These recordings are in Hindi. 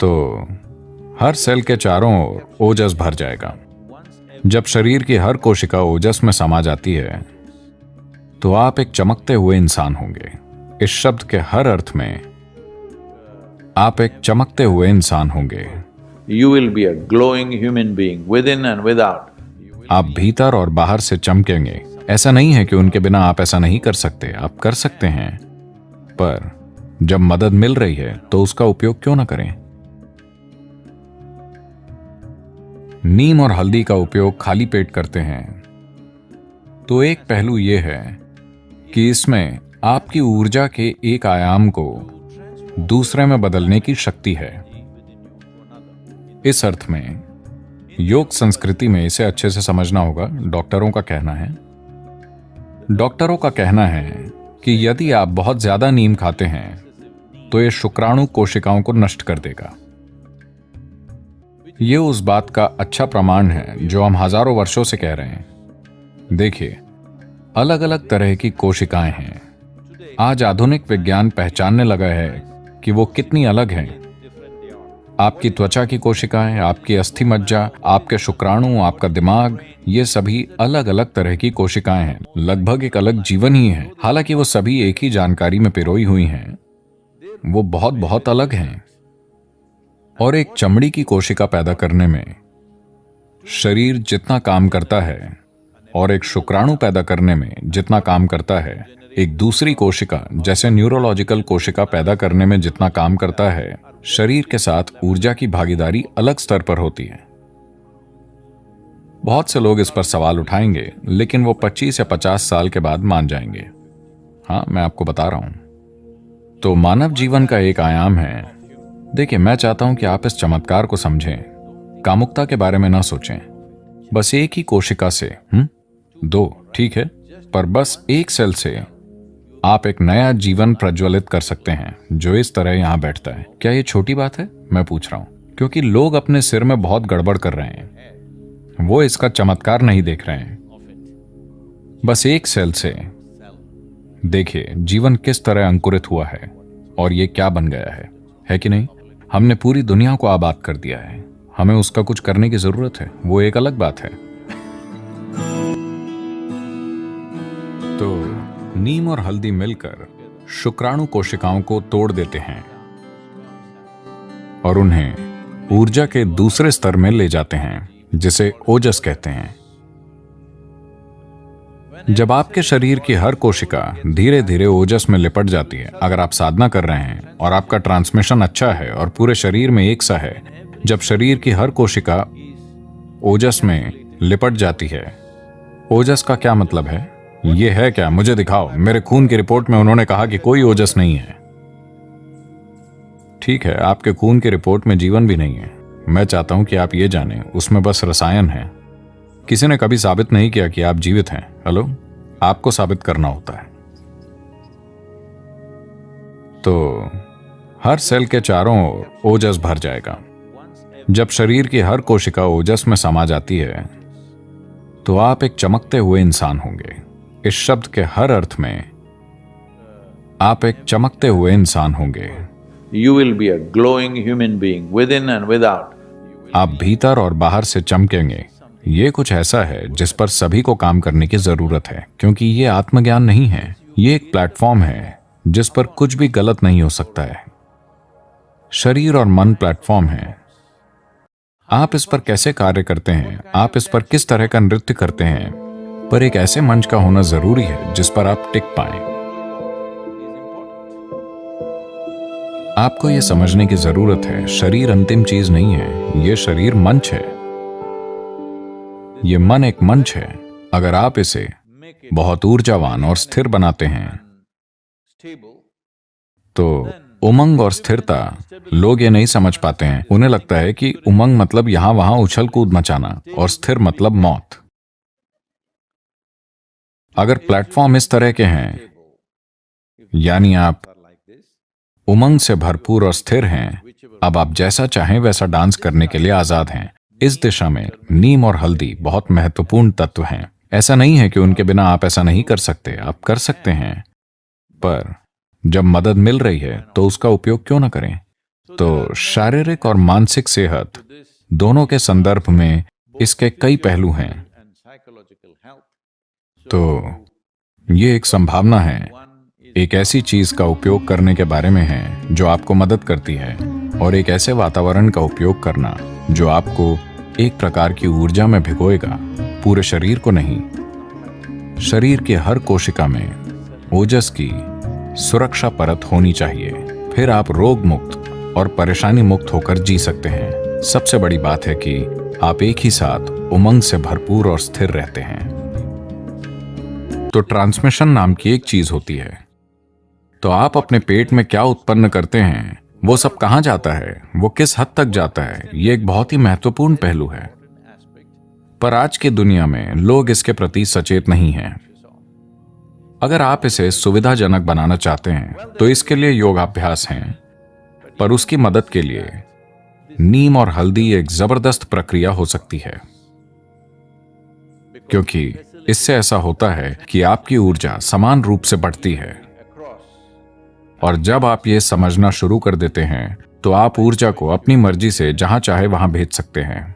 तो हर सेल के चारों ओर ओजस भर जाएगा। जब शरीर की हर कोशिका ओजस में समा जाती है तो आप एक चमकते हुए इंसान होंगे। इस शब्द के हर अर्थ में आप एक चमकते हुए इंसान होंगे। You will be a glowing human being within and without. आप भीतर और बाहर से चमकेंगे। ऐसा नहीं है कि उनके बिना आप ऐसा नहीं कर सकते, आप कर सकते हैं, पर जब मदद मिल रही है तो उसका उपयोग क्यों ना करें। नीम और हल्दी का उपयोग खाली पेट करते हैं तो एक पहलू यह है कि इसमें आपकी ऊर्जा के एक आयाम को दूसरे में बदलने की शक्ति है। इस अर्थ में योग संस्कृति में इसे अच्छे से समझना होगा। डॉक्टरों का कहना है कि यदि आप बहुत ज्यादा नीम खाते हैं तो यह शुक्राणु कोशिकाओं को नष्ट कर देगा। यह उस बात का अच्छा प्रमाण है जो हम हजारों वर्षों से कह रहे हैं। देखिए, अलग अलग तरह की कोशिकाएं हैं। आज आधुनिक विज्ञान पहचानने लगा है कि वो कितनी अलग हैं। आपकी त्वचा की कोशिकाएं, आपकी अस्थि मज्जा, आपके शुक्राणु, आपका दिमाग, ये सभी अलग अलग तरह की कोशिकाएं हैं। लगभग एक अलग जीवन ही है। हालांकि वो सभी एक ही जानकारी में पिरोई हुई हैं, वो बहुत बहुत अलग हैं। और एक चमड़ी की कोशिका पैदा करने में शरीर जितना काम करता है और एक शुक्राणु पैदा करने में जितना काम करता है, एक दूसरी कोशिका जैसे न्यूरोलॉजिकल कोशिका पैदा करने में जितना काम करता है, शरीर के साथ ऊर्जा की भागीदारी अलग स्तर पर होती है। बहुत से लोग इस पर सवाल उठाएंगे, लेकिन वो 25 या 50 साल के बाद मान जाएंगे। हाँ, मैं आपको बता रहा हूं। तो मानव जीवन का एक आयाम है। देखिए, मैं चाहता हूं कि आप इस चमत्कार को समझें। कामुकता के बारे में ना सोचें। बस एक ही कोशिका से, 2 ठीक है, पर बस एक सेल से आप एक नया जीवन प्रज्वलित कर सकते हैं जो इस तरह यहां बैठता है। क्या ये छोटी बात है? मैं पूछ रहा हूं, क्योंकि लोग अपने सिर में बहुत गड़बड़ कर रहे हैं। वो इसका चमत्कार नहीं देख रहे हैं। बस एक सेल से देखिए जीवन किस तरह अंकुरित हुआ है और ये क्या बन गया है कि नहीं? हमने पूरी दुनिया को आबाद कर दिया है। हमें उसका कुछ करने की जरूरत है, वो एक अलग बात है। तो नीम और हल्दी मिलकर शुक्राणु कोशिकाओं को तोड़ देते हैं और उन्हें ऊर्जा के दूसरे स्तर में ले जाते हैं, जिसे ओजस कहते हैं। जब आपके शरीर की हर कोशिका धीरे धीरे ओजस में लिपट जाती है, अगर आप साधना कर रहे हैं और आपका ट्रांसमिशन अच्छा है और पूरे शरीर में एक सा है, जब शरीर की हर कोशिका ओजस में लिपट जाती है। ओजस का क्या मतलब है? ये है क्या? मुझे दिखाओ। मेरे खून की रिपोर्ट में उन्होंने कहा कि कोई ओजस नहीं है। ठीक है, आपके खून की रिपोर्ट में जीवन भी नहीं है। मैं चाहता हूं कि आप ये जानें, उसमें बस रसायन है। किसी ने कभी साबित नहीं किया कि आप जीवित हैं। हेलो, आपको साबित करना होता है। तो हर सेल के चारों ओर ओजस भर जाएगा। जब शरीर की हर कोशिका ओजस में समा जाती है तो आप एक चमकते हुए इंसान होंगे। इस शब्द के हर अर्थ में आप एक चमकते हुए इंसान होंगे। You will be a glowing human being within and without. आप भीतर और बाहर से चमकेंगे। ये कुछ ऐसा है जिस पर सभी को काम करने की जरूरत है, क्योंकि ये आत्मज्ञान नहीं है। ये एक प्लेटफॉर्म है जिस पर कुछ भी गलत नहीं हो सकता है। शरीर और मन प्लेटफॉर्म है। आप इस पर कैसे कार्य करते हैं, आप इस पर किस तरह का नृत्य करते हैं, पर एक ऐसे मंच का होना जरूरी है जिस पर आप टिक पाएं। आपको यह समझने की जरूरत है, शरीर अंतिम चीज नहीं है। यह शरीर मंच है। यह मन एक मंच है। अगर आप इसे बहुत ऊर्जावान और स्थिर बनाते हैं तो उमंग और स्थिरता, लोग ये नहीं समझ पाते हैं। उन्हें लगता है कि उमंग मतलब यहां वहां उछल कूद मचाना और स्थिर मतलब मौत। अगर प्लेटफॉर्म इस तरह के हैं, यानी आप उमंग से भरपूर और स्थिर हैं, अब आप जैसा चाहें वैसा डांस करने के लिए आजाद हैं। इस दिशा में नीम और हल्दी बहुत महत्वपूर्ण तत्व हैं। ऐसा नहीं है कि उनके बिना आप ऐसा नहीं कर सकते, आप कर सकते हैं, पर जब मदद मिल रही है तो उसका उपयोग क्यों ना करें। तो शारीरिक और मानसिक सेहत दोनों के संदर्भ में इसके कई पहलू हैं। तो ये एक संभावना है, एक ऐसी चीज का उपयोग करने के बारे में है जो आपको मदद करती है, और एक ऐसे वातावरण का उपयोग करना जो आपको एक प्रकार की ऊर्जा में भिगोएगा, पूरे शरीर को नहीं। शरीर के हर कोशिका में ओजस की सुरक्षा परत होनी चाहिए, फिर आप रोग मुक्त और परेशानी मुक्त होकर जी सकते हैं। सबसे बड़ी बात है कि आप एक ही साथ उमंग से भरपूर और स्थिर रहते हैं। तो ट्रांसमिशन नाम की एक चीज होती है। तो आप अपने पेट में क्या उत्पन्न करते हैं, वो सब कहां जाता है, वो किस हद तक जाता है, ये एक बहुत ही महत्वपूर्ण पहलू है। पर आज की दुनिया में लोग इसके प्रति सचेत नहीं हैं। अगर आप इसे सुविधाजनक बनाना चाहते हैं तो इसके लिए योगाभ्यास हैं, पर उसकी मदद के लिए नीम और हल्दी एक जबरदस्त प्रक्रिया हो सकती है, क्योंकि इससे ऐसा होता है कि आपकी ऊर्जा समान रूप से बढ़ती है। और जब आप ये समझना शुरू कर देते हैं तो आप ऊर्जा को अपनी मर्जी से जहां चाहे वहां भेज सकते हैं।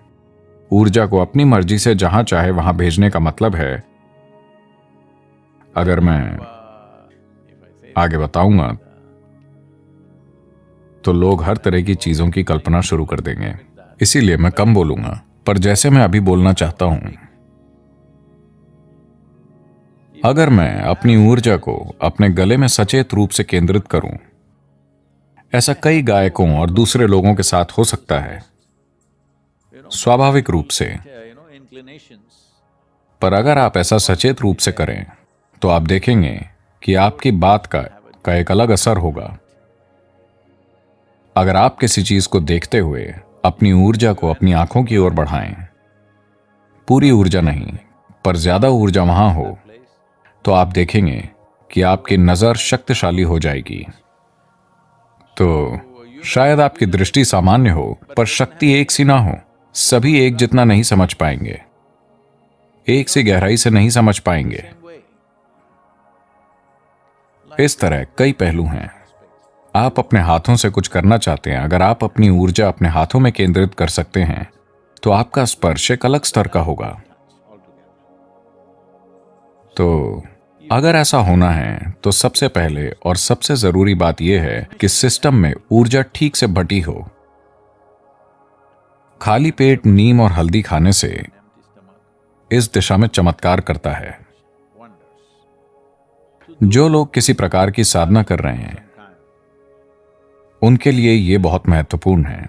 ऊर्जा को अपनी मर्जी से जहां चाहे वहां भेजने का मतलब है, अगर मैं आगे बताऊंगा तो लोग हर तरह की चीजों की कल्पना शुरू कर देंगे, इसीलिए मैं कम बोलूंगा। पर जैसे मैं अभी बोलना चाहता हूं, अगर मैं अपनी ऊर्जा को अपने गले में सचेत रूप से केंद्रित करूं, ऐसा कई गायकों और दूसरे लोगों के साथ हो सकता है स्वाभाविक रूप से। पर अगर आप ऐसा सचेत रूप से करें तो आप देखेंगे कि आपकी बात का एक अलग असर होगा। अगर आप किसी चीज को देखते हुए अपनी ऊर्जा को अपनी आंखों की ओर बढ़ाएं, पूरी ऊर्जा नहीं पर ज्यादा ऊर्जा वहां हो, तो आप देखेंगे कि आपकी नजर शक्तिशाली हो जाएगी। तो शायद आपकी दृष्टि सामान्य हो पर शक्ति एक सी ना हो। सभी एक जितना नहीं समझ पाएंगे, एक सी गहराई से नहीं समझ पाएंगे। इस तरह कई पहलू हैं। आप अपने हाथों से कुछ करना चाहते हैं, अगर आप अपनी ऊर्जा अपने हाथों में केंद्रित कर सकते हैं तो आपका स्पर्श एक अलग स्तर का होगा। तो अगर ऐसा होना है तो सबसे पहले और सबसे जरूरी बात यह है कि सिस्टम में ऊर्जा ठीक से बटी हो। खाली पेट नीम और हल्दी खाने से इस दिशा में चमत्कार करता है। जो लोग किसी प्रकार की साधना कर रहे हैं उनके लिए यह बहुत महत्वपूर्ण है।